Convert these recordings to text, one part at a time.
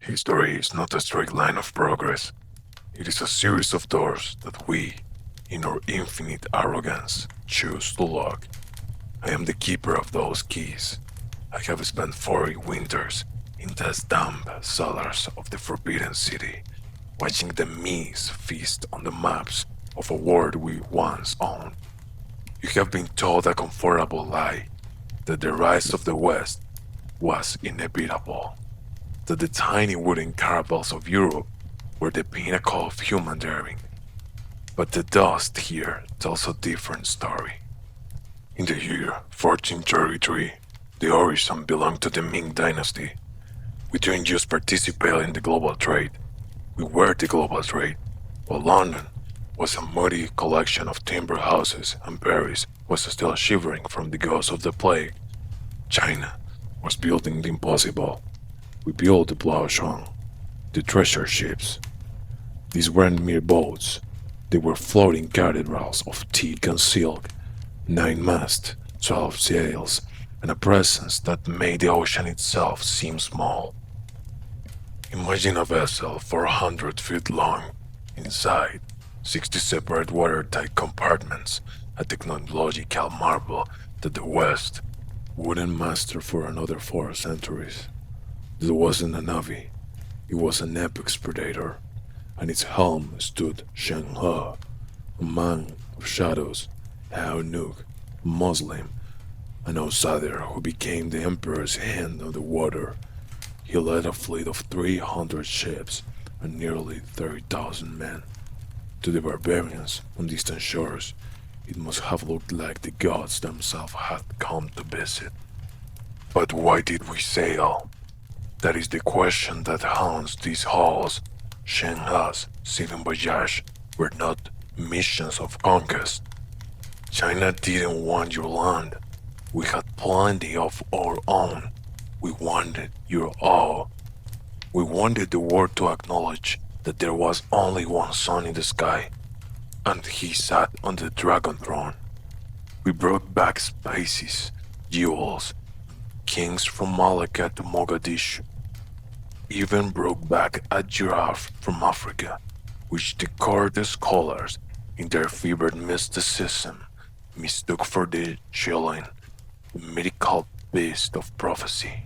History is not a straight line of progress. It is a series of doors that we, in our infinite arrogance, choose to lock. I am the keeper of those keys. I have spent 40 winters in the damp cellars of the Forbidden City, watching the Mies feast on the maps of a world we once owned. You have been told a comfortable lie that the rise of the West was inevitable, that the tiny wooden caravels of Europe were the pinnacle of human daring. But the dust here tells a different story. In the year 1433, the origin belonged to the Ming Dynasty. We didn't just participate in the global trade, we were the global trade. While London was a muddy collection of timber houses and Paris was still shivering from the ghost of the plague, China was building the impossible. We built the Blaochang, the treasure ships. These weren't mere boats, they were floating cathedrals of teak and silk, 9 masts, 12 sails, and a presence that made the ocean itself seem small. Imagine a vessel 400 feet long, inside 60 separate watertight compartments, a technological marvel that the West wouldn't master for another 4 centuries. This wasn't a navy, it was an apex predator, and its helm stood Shen He, a man of shadows, a eunuch, a Muslim, an outsider who became the emperor's hand on the water. He led a fleet of 300 ships and nearly 30,000 men. To the barbarians on distant shores, it must have looked like the gods themselves had come to visit. But why did we sail? That is the question that haunts these halls. Shen He's 7 voyages were not missions of conquest. China didn't want your land. We had plenty of our own. We wanted your all. We wanted the world to acknowledge that there was only one sun in the sky, and he sat on the dragon throne. We brought back spices, jewels, kings from Malacca to Mogadishu. Even brought back a giraffe from Africa, which the court scholars, in their fevered mysticism, mistook for the shilling, the mythical beast of prophecy.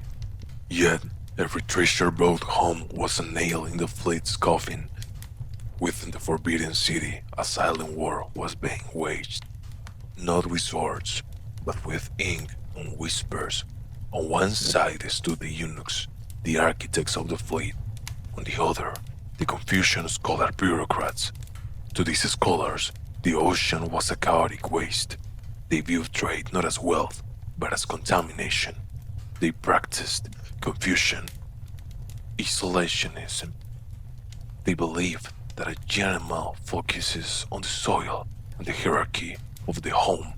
Yet, every treasure brought home was a nail in the fleet's coffin. Within the Forbidden City, a silent war was being waged, not with swords, but with ink and whispers. On one side stood the eunuchs, the architects of the fleet. On the other, the Confucian scholar bureaucrats. To these scholars, the ocean was a chaotic waste. They viewed trade not as wealth, but as contamination. They practiced Confucian isolationism. They believed that a general focuses on the soil and the hierarchy of the home,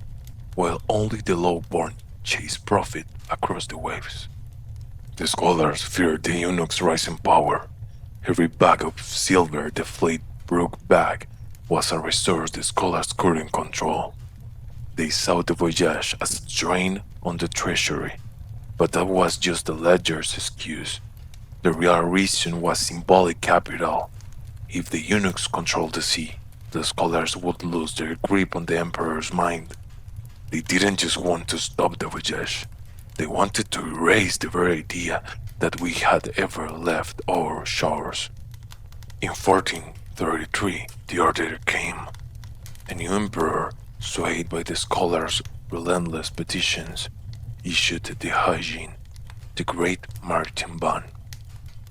while only the low-born chase profit across the waves. The scholars feared the eunuch's rising power. Every bag of silver the fleet brought back was a resource the scholars couldn't control. They saw the voyage as a drain on the treasury, but that was just the ledger's excuse. The real reason was symbolic capital. If the eunuchs controlled the sea, the scholars would lose their grip on the emperor's mind. They didn't just want to stop the voyage, they wanted to erase the very idea that we had ever left our shores. In 1433, the order came. A new emperor, swayed by the scholars' relentless petitions, issued the hygiene, the great maritime ban.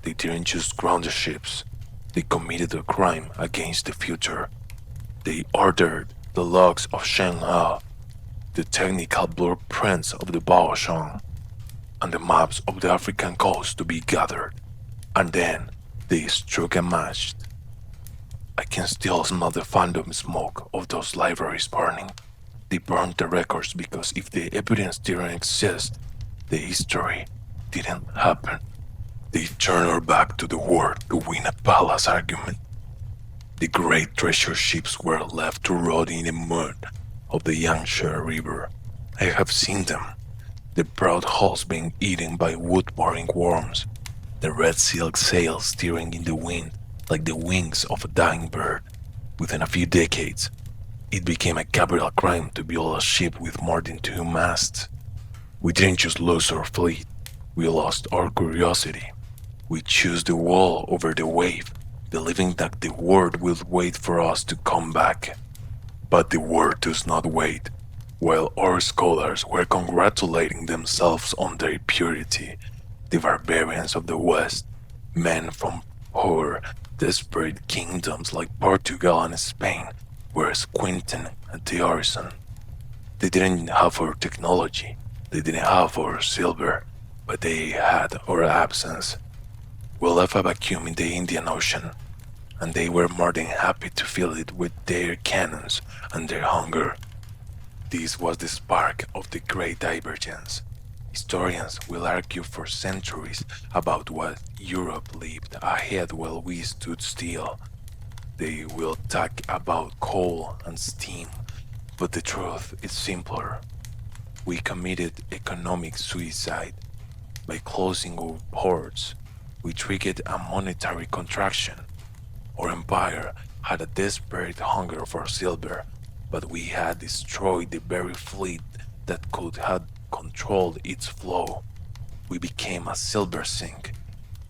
They didn't just ground the ships, they committed a crime against the future. They ordered the logs of Shanghai, the technical blueprints of the Baoshang, and the maps of the African coast to be gathered, and then they struck a match. I can still smell the phantom smoke of those libraries burning. They burned the records because if the evidence didn't exist, the history didn't happen. They turned our back to the world to win a palace argument. The great treasure ships were left to rot in the mud of the Yangtze River. I have seen them, the proud hulls being eaten by wood-boring worms. The red silk sails steering in the wind like the wings of a dying bird. Within a few decades, it became a capital crime to build a ship with more than 2 masts. We didn't just lose our fleet, we lost our curiosity. We chose the wall over the wave, believing that the world will wait for us to come back. But the world does not wait. While our scholars were congratulating themselves on their purity, the barbarians of the West, men from poor, desperate kingdoms like Portugal and Spain, were squinting at the horizon. They didn't have our technology, they didn't have our silver, but they had our absence. We left a vacuum in the Indian Ocean, and they were more than happy to fill it with their cannons and their hunger. This was the spark of the Great Divergence. Historians will argue for centuries about what Europe leaped ahead while we stood still. They will talk about coal and steam, but the truth is simpler. We committed economic suicide. By closing our ports, we triggered a monetary contraction. Our empire had a desperate hunger for silver, but we had destroyed the very fleet that could have controlled its flow. We became a silver sink,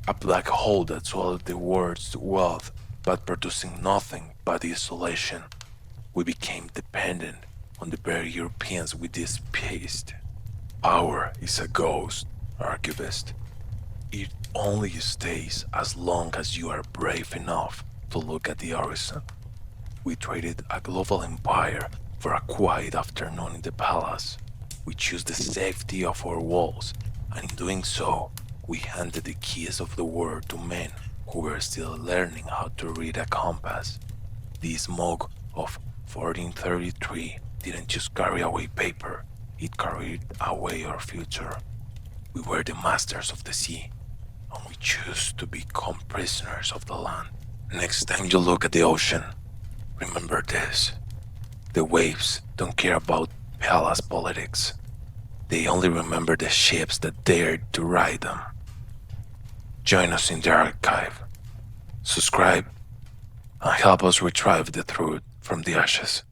a black hole that swallowed the world's wealth but producing nothing but isolation. We became dependent on the very Europeans we despised. Power is a ghost, archivist. It only stays as long as you are brave enough to look at the horizon. We traded a global empire for a quiet afternoon in the palace. We chose the safety of our walls, and in doing so, we handed the keys of the world to men who were still learning how to read a compass. The smoke of 1433 didn't just carry away paper, it carried away our future. We were the masters of the sea, and we chose to become prisoners of the land. Next time you look at the ocean, remember this. The waves don't care about palace politics. They only remember the ships that dared to ride them. Join us in the archive. Subscribe and help us retrieve the truth from the ashes.